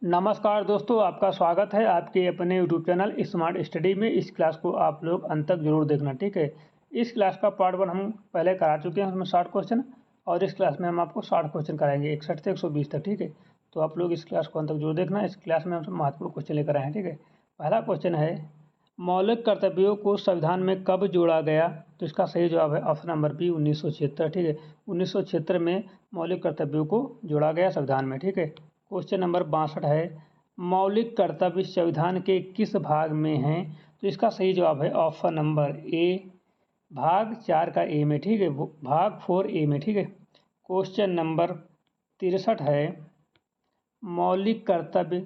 नमस्कार दोस्तों, आपका स्वागत है आपके अपने यूट्यूब चैनल स्मार्ट स्टडी में। इस क्लास को आप लोग अंत तक जरूर देखना, ठीक है। इस क्लास का पार्ट 1 हम पहले करा चुके हैं, उसमें 60 क्वेश्चन, और इस क्लास में हम आपको 60 क्वेश्चन कराएंगे 61 से 120 तक, ठीक है। तो आप लोग इस क्लास को अंत तक जरूर देखना। इस क्लास में हम सब महत्वपूर्ण क्वेश्चन लेकर आए हैं, ठीक है। पहला क्वेश्चन है, मौलिक कर्तव्यों को संविधान में कब जोड़ा गया? तो इसका सही जवाब है ऑप्शन नंबर बी, 1976, ठीक है। 1976 में मौलिक कर्तव्यों को जोड़ा गया संविधान में, ठीक है। क्वेश्चन नंबर 62 है, मौलिक कर्तव्य संविधान के किस भाग में हैं? तो इसका सही जवाब है ऑप्शन नंबर ए, भाग 4 का ए में, ठीक है, भाग 4 ए में, ठीक है। क्वेश्चन नंबर 63 है, मौलिक कर्तव्य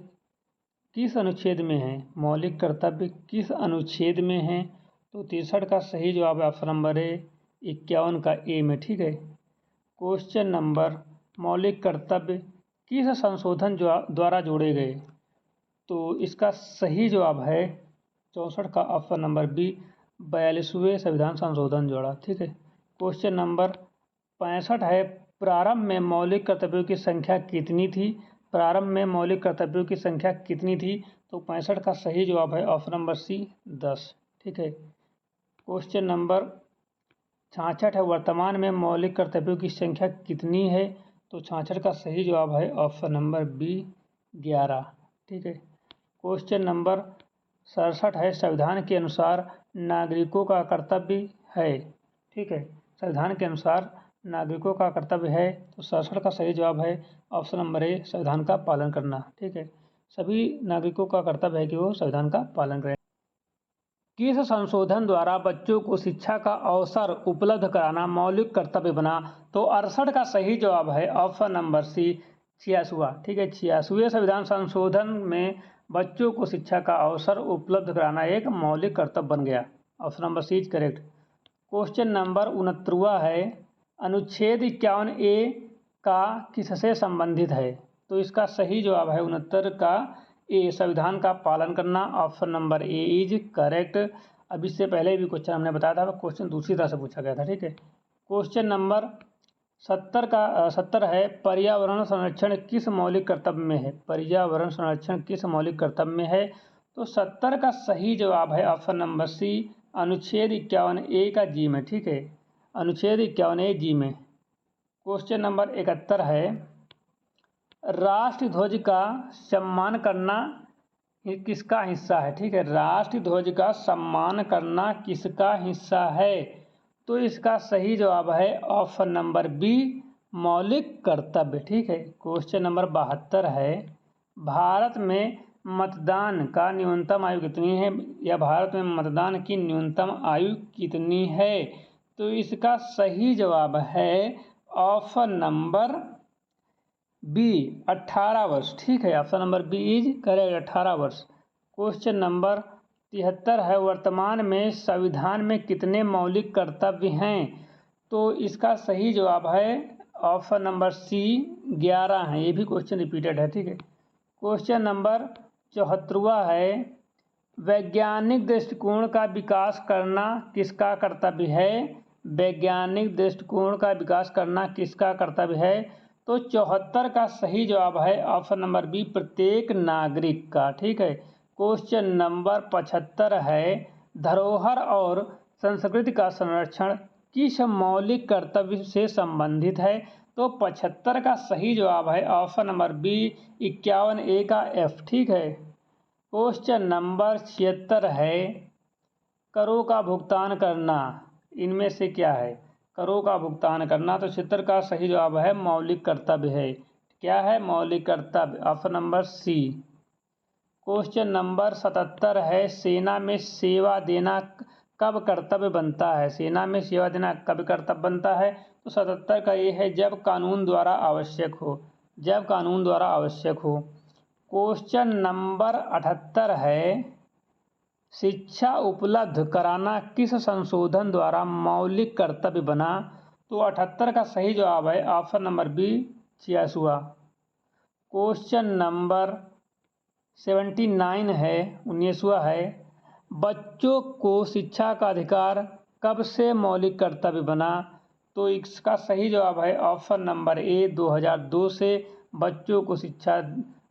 किस अनुच्छेद में है? मौलिक कर्तव्य किस अनुच्छेद में है? तो 63 का सही जवाब है ऑप्शन नंबर ए, 51 का ए में, ठीक है। क्वेश्चन नंबर, मौलिक कर्तव्य किस संशोधन द्वारा जोड़े गए? तो इसका सही जवाब है 64 का ऑप्शन नंबर बी, 42वें संविधान संशोधन द्वारा, ठीक है। क्वेश्चन नंबर 65 है, प्रारंभ में मौलिक कर्तव्यों की संख्या कितनी थी? प्रारंभ में मौलिक कर्तव्यों की संख्या कितनी थी? तो 65 का सही जवाब है ऑप्शन नंबर सी, 10, ठीक है। क्वेश्चन नंबर 66 है, वर्तमान में मौलिक कर्तव्यों की संख्या कितनी है? तो 66 का सही जवाब है ऑप्शन नंबर बी, 11, ठीक है। क्वेश्चन नंबर 67 है, संविधान के अनुसार नागरिकों का कर्तव्य है, ठीक है। संविधान के अनुसार नागरिकों का कर्तव्य है, तो 67 का सही जवाब है ऑप्शन नंबर ए, संविधान का पालन करना, ठीक है। सभी नागरिकों का कर्तव्य है कि वो संविधान का पालन करें। किस संशोधन द्वारा बच्चों को शिक्षा का अवसर उपलब्ध कराना मौलिक कर्तव्य बना? तो 68 का सही जवाब है ऑप्शन नंबर सी, 86वां, ठीक है। 86वें संविधान संशोधन में बच्चों को शिक्षा का अवसर उपलब्ध कराना एक मौलिक कर्तव्य बन गया। Option number C is correct. Question number 69 है, अनुच्छेद 51A का किससे संबंधित है? तो इसका सही जवाब है 69 का ए, संविधान का पालन करना। Option number A is correct. अब इससे पहले भी क्वेश्चन हमने बताया था, क्वेश्चन दूसरी तरह से पूछा गया था, ठीक है। क्वेश्चन नंबर 70 है, पर्यावरण संरक्षण किस मौलिक कर्तव्य में है? पर्यावरण संरक्षण किस मौलिक कर्तव्य में है? तो 70 का सही जवाब है ऑप्शन नंबर सी, अनुच्छेद 51A का जी में, ठीक है। अनुच्छेद 51A जी में। क्वेश्चन नंबर 71 है, राष्ट्र ध्वज का सम्मान करना किसका हिस्सा है? ठीक है, राष्ट्र ध्वज का सम्मान करना किसका हिस्सा है? तो इसका सही जवाब है ऑप्शन नंबर बी, मौलिक कर्तव्य, ठीक है। क्वेश्चन नंबर 72 है, भारत में मतदान का न्यूनतम आयु कितनी है, या भारत में मतदान की न्यूनतम आयु कितनी है? तो इसका सही जवाब है ऑप्शन नंबर बी, 18 वर्ष, ठीक है। Option number B is correct, 18 वर्ष। क्वेश्चन नंबर 73 है, वर्तमान में संविधान में कितने मौलिक कर्तव्य हैं? तो इसका सही जवाब है ऑप्शन नंबर सी, 11 है। ये भी क्वेश्चन रिपीटेड है, ठीक है। क्वेश्चन नंबर 74 है, वैज्ञानिक दृष्टिकोण का विकास करना किसका कर्तव्य है? वैज्ञानिक दृष्टिकोण का विकास करना किसका कर्तव्य है? तो 74 का सही जवाब है ऑप्शन नंबर बी, प्रत्येक नागरिक का, ठीक है। क्वेश्चन नंबर 75 है, धरोहर और संस्कृति का संरक्षण किस मौलिक कर्तव्य से संबंधित है? तो 75 का सही जवाब है ऑप्शन नंबर बी, 51A का एफ, ठीक है। क्वेश्चन नंबर 76 है, करों का भुगतान करना इनमें से क्या है? करों का भुगतान करना, तो 76 का सही जवाब है मौलिक कर्तव्य है। क्या है? मौलिक कर्तव्य, option number C. Question number 77 है, सेना में सेवा देना कब कर्तव्य बनता है? सेना में सेवा देना कब कर्तव्य बनता है? तो 77 का ये है, जब कानून द्वारा आवश्यक हो, जब कानून द्वारा आवश्यक हो। क्वेश्चन नंबर 78 है, शिक्षा उपलब्ध कराना किस संशोधन द्वारा मौलिक कर्तव्य बना? तो 78 का सही जवाब है ऑप्शन नंबर बी, 86वां। क्वेश्चन नंबर 79 है, 19वां है, बच्चों को शिक्षा का अधिकार कब से मौलिक कर्तव्य बना? तो इसका सही जवाब है ऑप्शन नंबर ए, 2002 से बच्चों को शिक्षा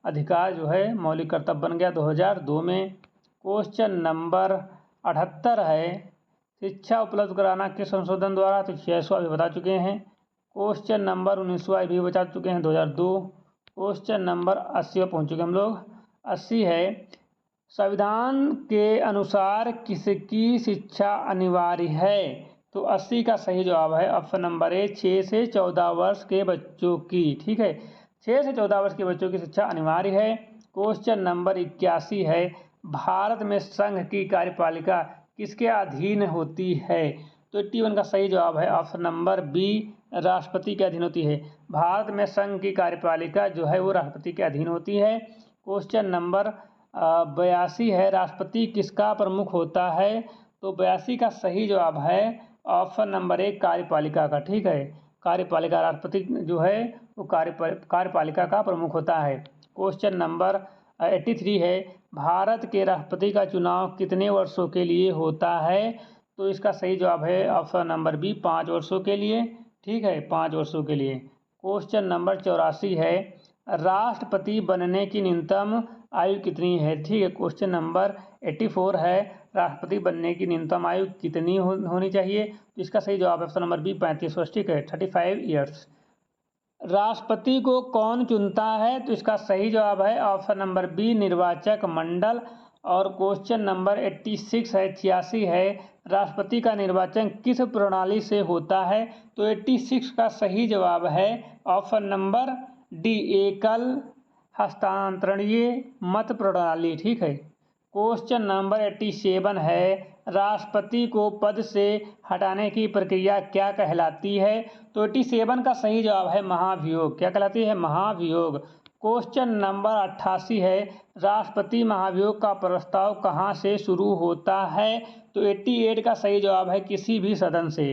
अधिकार जो है मौलिक कर्तव्य बन गया 2002 में। क्वेश्चन नंबर 78 है, शिक्षा उपलब्ध कराना किस संशोधन द्वारा? तो 600 अभी बता चुके हैं। क्वेश्चन नंबर 19वां अभी बता चुके हैं 2002। क्वेश्चन नंबर 80 पर पहुँच चुके हम लोग। 80 है, संविधान के अनुसार किसकी शिक्षा अनिवार्य है? तो 80 का सही जवाब है ऑप्शन नंबर ए, 6 से 14 वर्ष के बच्चों की। ठीक है, 6 से 14 वर्ष के बच्चों की शिक्षा अनिवार्य है। क्वेश्चन नंबर 81 है, भारत में संघ की कार्यपालिका किसके अधीन होती है? तो 81 का सही जवाब है ऑप्शन नंबर बी, राष्ट्रपति के अधीन होती है। भारत में संघ की कार्यपालिका जो है वो राष्ट्रपति के अधीन होती है। क्वेश्चन नंबर 82 है, राष्ट्रपति किसका प्रमुख होता है? तो 82 का सही जवाब है ऑप्शन नंबर एक, कार्यपालिका का। ठीक है, कार्यपालिका, राष्ट्रपति जो है वो कार्यपालिका का प्रमुख होता है। क्वेश्चन नंबर 83 है, भारत के राष्ट्रपति का चुनाव कितने वर्षों के लिए होता है? तो इसका सही जवाब है ऑप्शन नंबर बी, 5 वर्षों के लिए। ठीक है, 5 वर्षों के लिए। क्वेश्चन नंबर 84 है, राष्ट्रपति बनने की न्यूनतम आयु कितनी है? ठीक है, क्वेश्चन नंबर 84 है, राष्ट्रपति बनने की न्यूनतम आयु कितनी होनी चाहिए? तो इसका सही जवाब है ऑप्शन नंबर बी, 35 वर्ष। ठीक है, 35 ईयर्स। राष्ट्रपति को कौन चुनता है? तो इसका सही जवाब है ऑप्शन नंबर बी, निर्वाचक मंडल। और क्वेश्चन नंबर 86 है, 86 है, राष्ट्रपति का निर्वाचन किस प्रणाली से होता है? तो 86 का सही जवाब है ऑप्शन नंबर डी, एकल हस्तांतरणीय मत प्रणाली। ठीक है। क्वेश्चन नंबर 87 है, राष्ट्रपति को पद से हटाने की प्रक्रिया क्या कहलाती है? तो 87 का सही जवाब है महाभियोग। क्या कहलाती है? महाभियोग। क्वेश्चन नंबर 88 है, राष्ट्रपति महाभियोग का प्रस्ताव कहाँ से शुरू होता है? तो 88 का सही जवाब है किसी भी सदन से।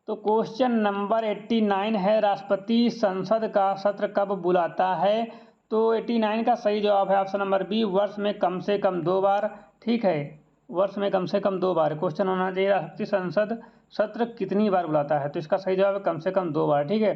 तो क्वेश्चन नंबर 89 है, राष्ट्रपति संसद का सत्र कब बुलाता है? तो 89 का सही जवाब है ऑप्शन नंबर बी, वर्ष में कम से कम 2 बार। ठीक है, वर्ष में कम से कम 2 बार क्वेश्चन होना चाहिए, राष्ट्रपति संसद सत्र कितनी बार बुलाता है? तो इसका सही जवाब है कम से कम 2 बार। ठीक है।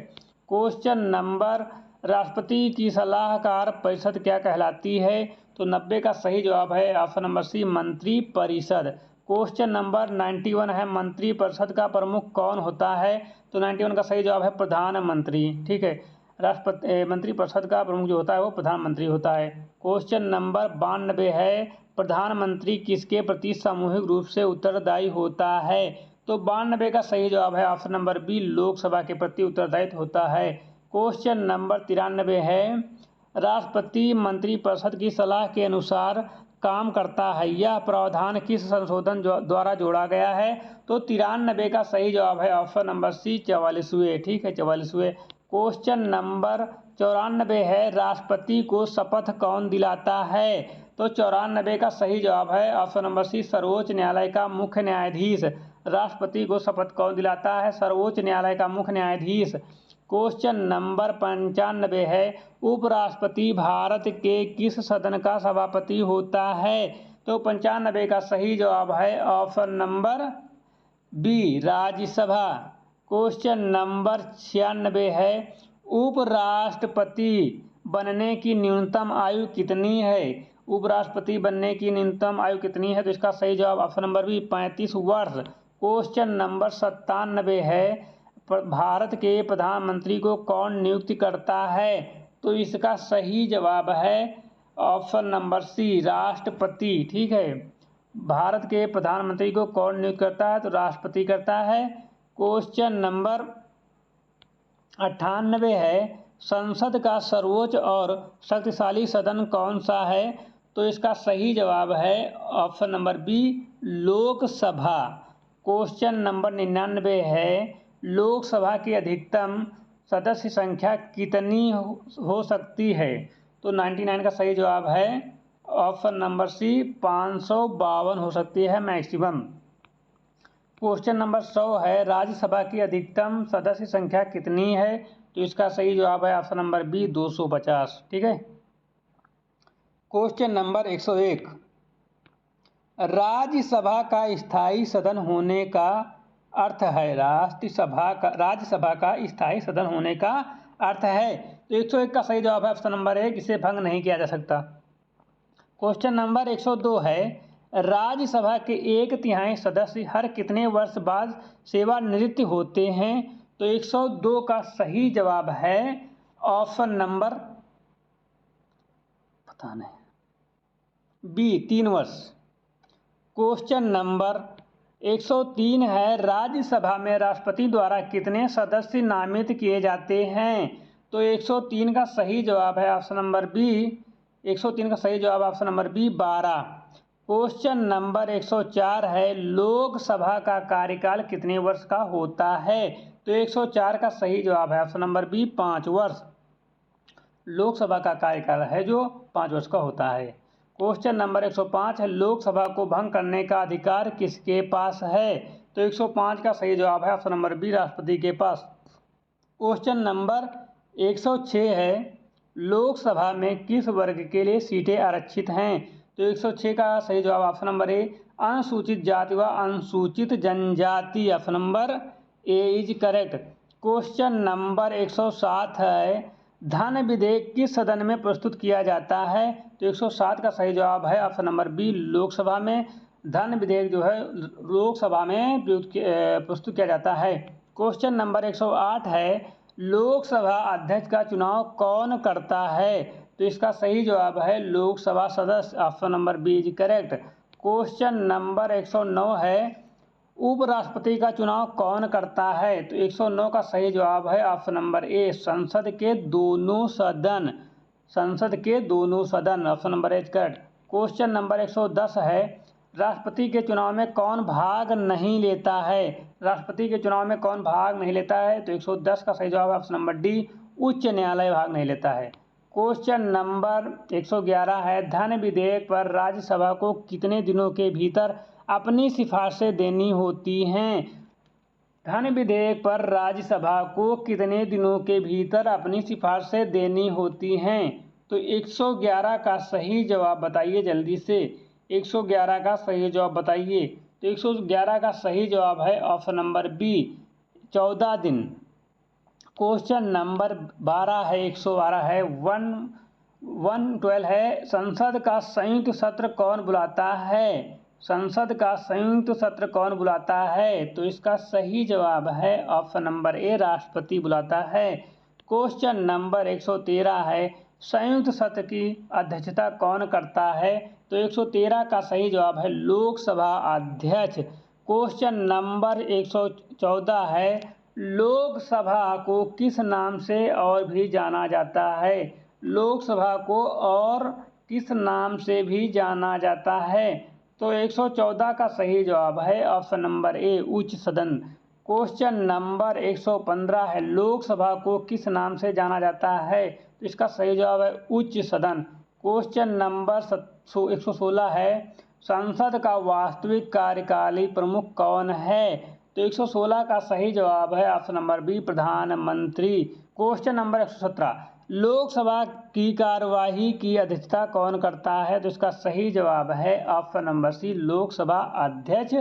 क्वेश्चन नंबर, राष्ट्रपति की सलाहकार परिषद क्या कहलाती है? तो 90 का सही जवाब है ऑप्शन नंबर सी, मंत्री परिषद। क्वेश्चन नंबर 91 है, मंत्री परिषद का प्रमुख कौन होता है? तो 91 का सही जवाब है प्रधानमंत्री। ठीक है, राष्ट्रपति मंत्री परिषद का प्रमुख जो होता है वो प्रधानमंत्री होता है। क्वेश्चन नंबर 92 है, प्रधानमंत्री किसके प्रति सामूहिक रूप से उत्तरदायी होता है? तो 92 का सही जवाब है ऑप्शन नंबर बी, लोकसभा के प्रति उत्तरदायित्व होता है। क्वेश्चन नंबर 93 है, राष्ट्रपति मंत्रिपरिषद की सलाह के अनुसार काम करता है, यह प्रावधान किस संशोधन द्वारा जोड़ा गया है? तो 93 का सही जवाब है ऑप्शन नंबर सी, 44वें। ठीक है, 44वें। क्वेश्चन नंबर 94 है, राष्ट्रपति को शपथ कौन दिलाता है? तो 94 का सही जवाब है ऑप्शन नंबर सी, सर्वोच्च न्यायालय का मुख्य न्यायाधीश। राष्ट्रपति को शपथ कौन दिलाता है? सर्वोच्च न्यायालय का मुख्य न्यायाधीश। क्वेश्चन नंबर 95 है, उपराष्ट्रपति भारत के किस सदन का सभापति होता है? तो 95 का सही जवाब है option number B, Rajya Sabha. Question number 96 है, उपराष्ट्रपति बनने की न्यूनतम आयु कितनी है? उपराष्ट्रपति बनने की न्यूनतम आयु कितनी है? तो इसका सही जवाब ऑप्शन नंबर बी, 35 वर्ष। क्वेश्चन नंबर 97 है, भारत के प्रधानमंत्री को कौन नियुक्त करता है? तो इसका सही जवाब है ऑप्शन नंबर सी, राष्ट्रपति। ठीक है, भारत के प्रधानमंत्री को कौन नियुक्त करता है? तो राष्ट्रपति करता है। क्वेश्चन नंबर 98 है, संसद का सर्वोच्च और शक्तिशाली सदन कौन सा है? तो इसका सही जवाब है option number B, Lok Sabha. Question number 99 है, लोकसभा की अधिकतम सदस्य संख्या कितनी हो सकती है? तो 99 का सही जवाब है ऑप्शन नंबर सी, 552 हो सकती है मैक्सिमम। क्वेश्चन नंबर 100 है, राज्यसभा की अधिकतम सदस्य संख्या कितनी है? तो इसका सही जवाब है ऑप्शन नंबर बी, 250। ठीक है। क्वेश्चन नंबर 101, राज्यसभा का स्थायी सदन होने का अर्थ है? राज्यसभा का स्थायी सदन होने का अर्थ है। तो 101 का सही जवाब है ऑप्शन नंबर ए, इसे भंग नहीं किया जा सकता। क्वेश्चन नंबर 102 है, राज्यसभा के 1/3 सदस्य हर कितने वर्ष बाद सेवानिवृत्त होते हैं? तो 102 का सही जवाब है ऑप्शन नंबर पता नहीं बी, 3 वर्ष। क्वेश्चन नंबर 103 है, राज्यसभा में राष्ट्रपति द्वारा कितने सदस्य नामित किए जाते हैं? तो 103 का सही जवाब है ऑप्शन नंबर बी, 103 का सही जवाब option number B, 12। Question number 104 है, लोकसभा का कार्यकाल कितने वर्ष का होता है? तो 104 का सही जवाब है ऑप्शन नंबर बी, 5 वर्ष। लोकसभा का कार्यकाल है जो 5 वर्ष का होता है। क्वेश्चन नंबर 105 है, लोकसभा को भंग करने का अधिकार किसके पास है? तो 105 का सही जवाब है ऑप्शन नंबर बी, राष्ट्रपति के पास। क्वेश्चन नंबर 106 है, लोकसभा में किस वर्ग के लिए सीटें आरक्षित हैं? तो 106 का सही जवाब ऑप्शन नंबर ए, अनुसूचित जाति व अनुसूचित जनजाति, option number A is correct. Question number 107 है, धन विधेयक किस सदन में प्रस्तुत किया जाता है? तो 107 का सही जवाब है ऑप्शन नंबर बी, लोकसभा में धन विधेयक जो है लोकसभा में प्रस्तुत किया जाता है। क्वेश्चन नंबर 108 है, लोकसभा अध्यक्ष का चुनाव कौन करता है? तो इसका सही जवाब है लोकसभा सदस्य, option number B is correct. Question number 109 है, उपराष्ट्रपति का चुनाव कौन करता है? तो 109 का सही जवाब है ऑप्शन नंबर ए, संसद के दोनों सदन, संसद के दोनों सदन, option number A is correct. Question number 110 है, राष्ट्रपति के चुनाव में कौन भाग नहीं लेता है? राष्ट्रपति के चुनाव में कौन भाग नहीं लेता है? तो 110 का सही जवाब ऑप्शन नंबर डी, उच्च न्यायालय भाग नहीं लेता है। क्वेश्चन नंबर 111 है, धन विधेयक पर राज्यसभा को कितने दिनों के भीतर अपनी सिफारिशें देनी होती हैं? धन विधेयक पर राज्यसभा को कितने दिनों के भीतर अपनी सिफारिशें देनी होती हैं? तो 111 का सही जवाब बताइए जल्दी से, 111 का सही जवाब बताइए। तो 111 का सही जवाब है ऑप्शन नंबर बी, 14 दिन। क्वेश्चन नंबर 12 है, 112 है, 112 है, संसद का संयुक्त सत्र कौन बुलाता है? संसद का संयुक्त सत्र कौन बुलाता है? तो इसका सही जवाब है ऑप्शन नंबर ए, राष्ट्रपति बुलाता है। क्वेश्चन नंबर 113 है, संयुक्त सत्र की अध्यक्षता कौन करता है? तो 113 का सही जवाब है लोकसभा अध्यक्ष। क्वेश्चन नंबर 114 है, लोकसभा को किस नाम से और भी जाना जाता है? लोकसभा को और किस नाम से भी जाना जाता है? तो 114 का सही जवाब है ऑप्शन नंबर ए, उच्च सदन। क्वेश्चन नंबर 115 है, लोकसभा को किस नाम से जाना जाता है? तो इसका सही जवाब है उच्च सदन। क्वेश्चन नंबर 116 है, संसद का वास्तविक कार्यकारी प्रमुख कौन है? तो 116 का सही जवाब है ऑप्शन नंबर बी, प्रधानमंत्री। क्वेश्चन नंबर 117, लोकसभा की कार्यवाही की अध्यक्षता कौन करता है? तो इसका सही जवाब है ऑप्शन नंबर सी, लोकसभा अध्यक्ष।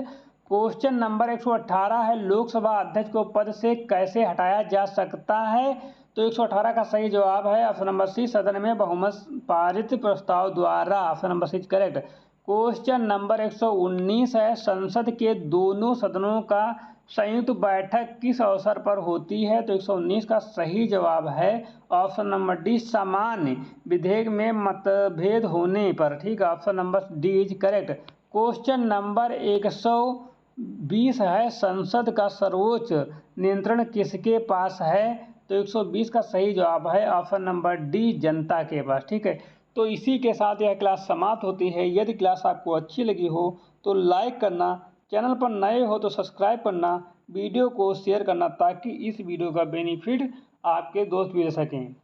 क्वेश्चन नंबर 118 है, लोकसभा अध्यक्ष को पद से कैसे हटाया जा सकता है? तो 118 का सही जवाब है ऑप्शन नंबर सी, सदन में बहुमत पारित प्रस्ताव द्वारा, option number C correct. Question number 119 है, संसद के दोनों सदनों का संयुक्त बैठक किस अवसर पर होती है? तो 119 का सही जवाब है ऑप्शन नंबर डी, सामान्य विधेयक में मतभेद होने पर, ठीक है, option number D is correct. Question number 120 है, संसद का सर्वोच्च नियंत्रण किसके पास है? तो 120 का सही जवाब है ऑप्शन नंबर डी, जनता के पास, ठीक है। तो इसी के साथ यह क्लास समाप्त होती है। यदि क्लास आपको अच्छी लगी हो तो लाइक करना, चैनल पर नए हो तो सब्सक्राइब करना, वीडियो को शेयर करना ताकि इस वीडियो का बेनिफिट आपके दोस्त भी ले सकें।